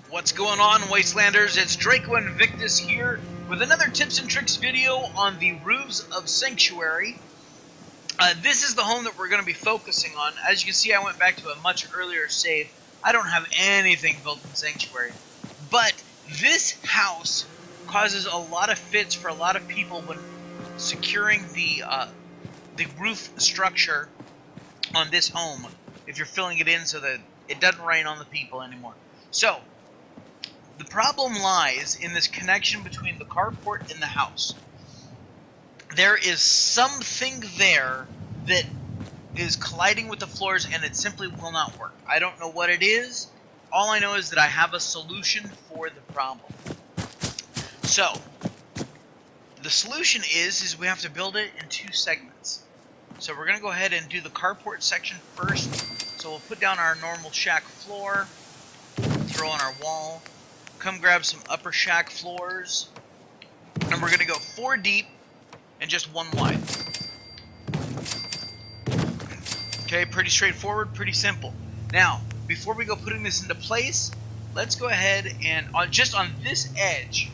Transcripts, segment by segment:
What's going on, Wastelanders? It's Draco Invictus here with another tips and tricks video on the roofs of Sanctuary. This is the home that we're going to be focusing on. As you can see, I went back to a much earlier save. I don't have anything built in Sanctuary. But this house causes a lot of fits for a lot of people when securing the roof structure on this home, if you're filling it in so that it doesn't rain on the people anymore. So, the problem lies in this connection between the carport and the house. There is something there that is colliding with the floors and it simply will not work. I don't know what it is. All I know is that I have a solution for the problem. So, the solution is we have to build it in two segments. So we're going to go ahead and do the carport section first. So we'll put down our normal shack floor, throw on our wall, come grab some upper shack floors, and we're going to go 4 deep and just 1 wide. Okay, pretty straightforward, pretty simple. Now, before we go putting this into place, let's go ahead and just on this edge,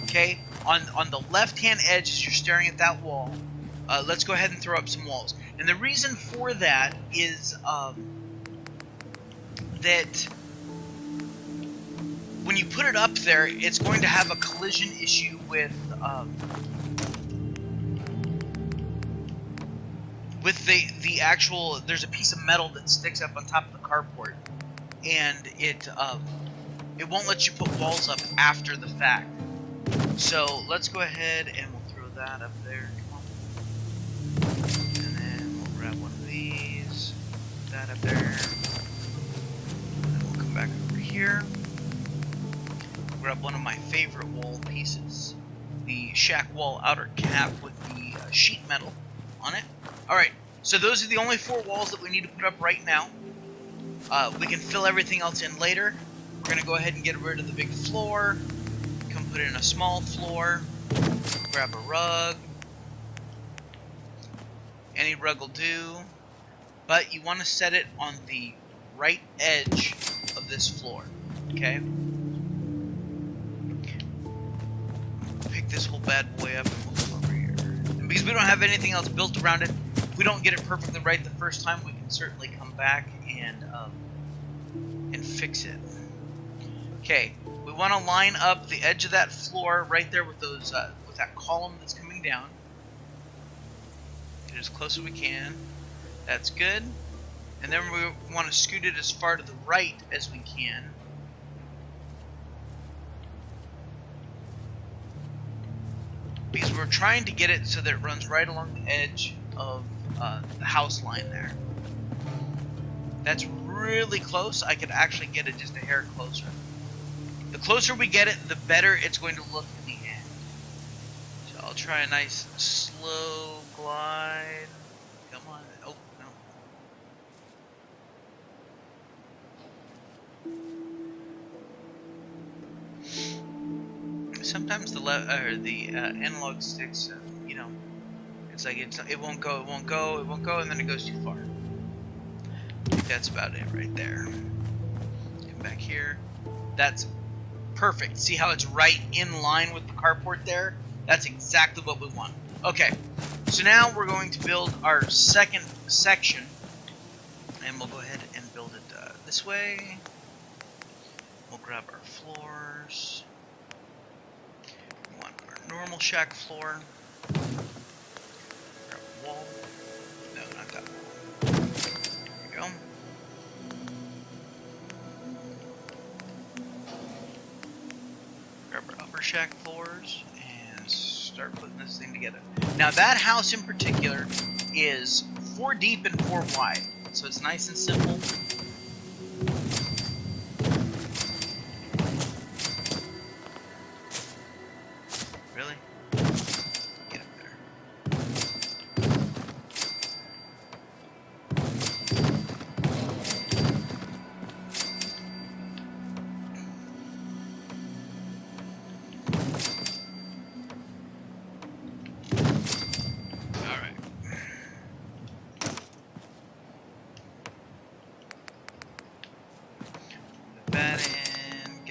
okay, on the left-hand edge as you're staring at that wall, let's go ahead and throw up some walls. And the reason for that is that when you put it up there, it's going to have a collision issue with the actual. There's a piece of metal that sticks up on top of the carport, and it won't let you put walls up after the fact. So let's go ahead and we'll throw that up there. Come on. And then we'll grab one of these, put that up there. And then we'll come back over here. Grab one of my favorite wall pieces, the shack wall outer cap with the sheet metal on it. Alright, so those are the only 4 walls that we need to put up right now. We can fill everything else in later. We're going to go ahead and get rid of the big floor, come put in a small floor, grab a rug. Any rug will do, but you want to set it on the right edge of this floor, okay? Pick this whole bad boy up and we'll come over here. And because we don't have anything else built around it, if we don't get it perfectly right the first time, we can certainly come back and fix it. Okay, we want to line up the edge of that floor right there with those with that column that's coming down. Get as close as we can. That's good. And then we want to scoot it as far to the right as we can. Because we're trying to get it so that it runs right along the edge of the house line there. That's really close. I could actually get it just a hair closer. The closer we get it, the better it's going to look in the end. So I'll try a nice slow glide. Come on. Oh, no. Sometimes the analog sticks, you know, it's like it won't go, and then it goes too far. I think that's about it right there. Come back here. That's perfect. See how it's right in line with the carport there? That's exactly what we want. Okay, so now we're going to build our second section, and we'll go ahead and build it this way. We'll grab our floors. We want our normal shack floor. Grab a wall. No, not that wall. There we go. Grab our upper shack floors and start putting this thing together. Now that house in particular is 4 deep and 4 wide, so it's nice and simple. Really? Get up there.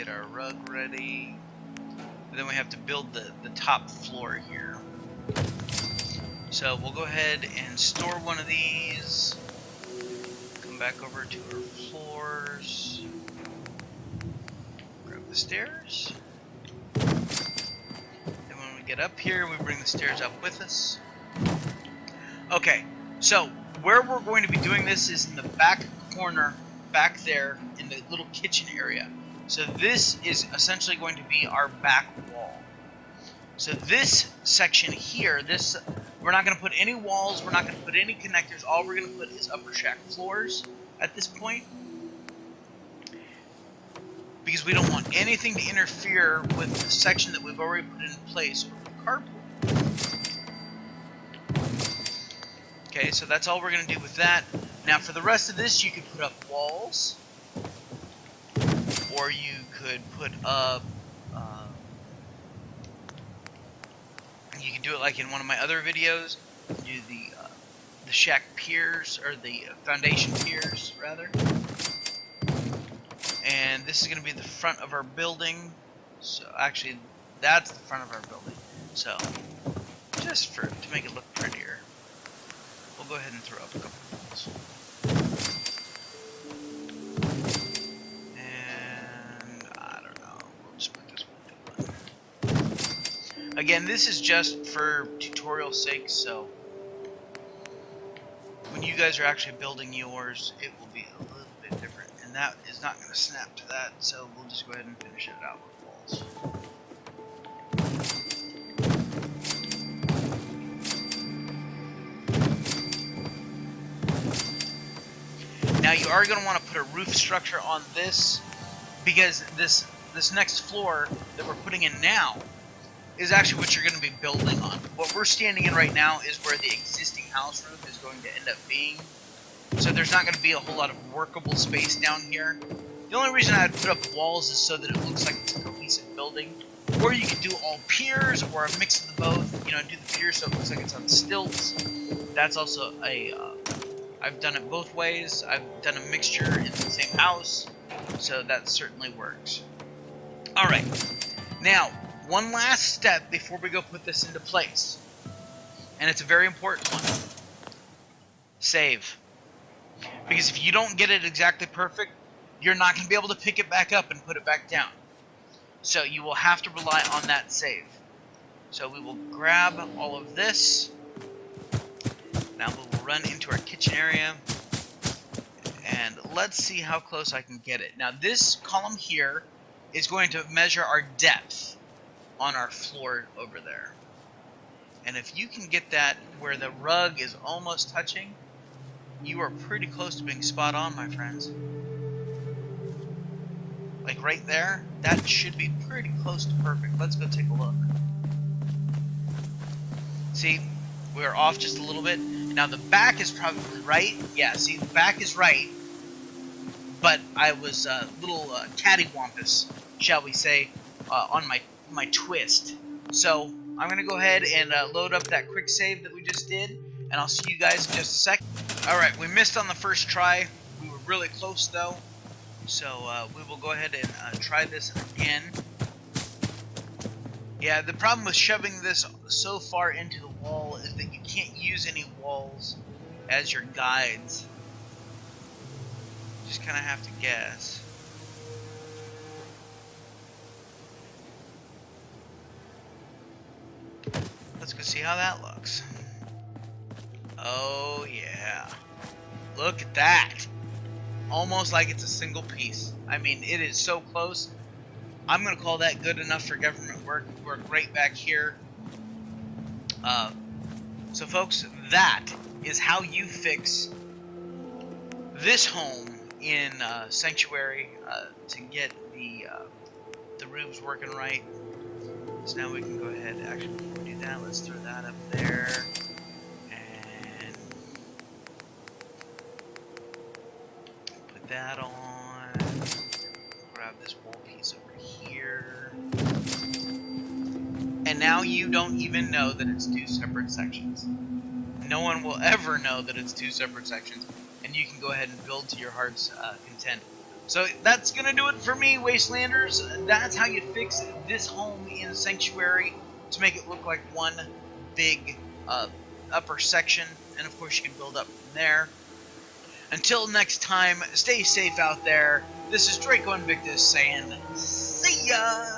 get our rug ready. And then we have to build the top floor here. So we'll go ahead and store one of these. Come back over to our floors. Grab the stairs. And when we get up here, we bring the stairs up with us. Okay, so where we're going to be doing this is in the back corner, back there in the little kitchen area. So this is essentially going to be our back wall. So this section here, we're not going to put any walls, we're not going to put any connectors. All we're going to put is upper shack floors at this point, because we don't want anything to interfere with the section that we've already put in place with the carpool. Okay, so that's all we're going to do with that. Now for the rest of this, you could put up walls, or you could put up, you can do it like in one of my other videos, do the shack piers, or the foundation piers, rather. And this is going to be the front of our building. So actually, that's the front of our building. So just to make it look prettier, we'll go ahead and throw up a couple of walls. Again, this is just for tutorial sake, so when you guys are actually building yours, it will be a little bit different, and that is not going to snap to that, so we'll just go ahead and finish it out with walls. Now you are going to want to put a roof structure on this, because this next floor that we're putting in now is actually what you're going to be building on. What we're standing in right now is where the existing house roof is going to end up being. So there's not going to be a whole lot of workable space down here. The only reason I'd put up walls is so that it looks like it's a cohesive building. Or you could do all piers, or a mix of the both. You know, do the piers so it looks like it's on stilts. That's also I've done it both ways. I've done a mixture in the same house. So that certainly works. Alright, now, one last step before we go put this into place, and it's a very important one. Save. Because if you don't get it exactly perfect, you're not going to be able to pick it back up and put it back down. So you will have to rely on that save. So we will grab all of this. Now we will run into our kitchen area, and let's see how close I can get it. Now this column here is going to measure our depth on our floor over there. And if you can get that where the rug is almost touching, you are pretty close to being spot on, my friends. Like right there, that should be pretty close to perfect. Let's go take a look. See, we're off just a little bit. Now the back is probably right. Yeah, see, the back is right. But I was a little cattywampus, shall we say, on my twist. So I'm going to go ahead and load up that quick save that we just did, and I'll see you guys in just a second. Alright, we missed on the first try. We were really close though. So we will go ahead and try this again. Yeah, the problem with shoving this so far into the wall is that you can't use any walls as your guides. You just kind of have to guess. Let's go see how that looks. Oh yeah. Look at that. Almost like it's a single piece. I mean, it is so close. I'm going to call that good enough for government work. We're right back here. So folks, that is how you fix this home in Sanctuary to get the roofs working right. So now we can go ahead, actually before we do that, let's throw that up there. And put that on. Grab this wall piece over here. And now you don't even know that it's two separate sections. No one will ever know that it's two separate sections. And you can go ahead and build to your heart's content So that's going to do it for me, Wastelanders. That's how you fix this home in Sanctuary to make it look like one big upper section. And of course you can build up from there. Until next time, stay safe out there. This is Draco Invictus saying, see ya!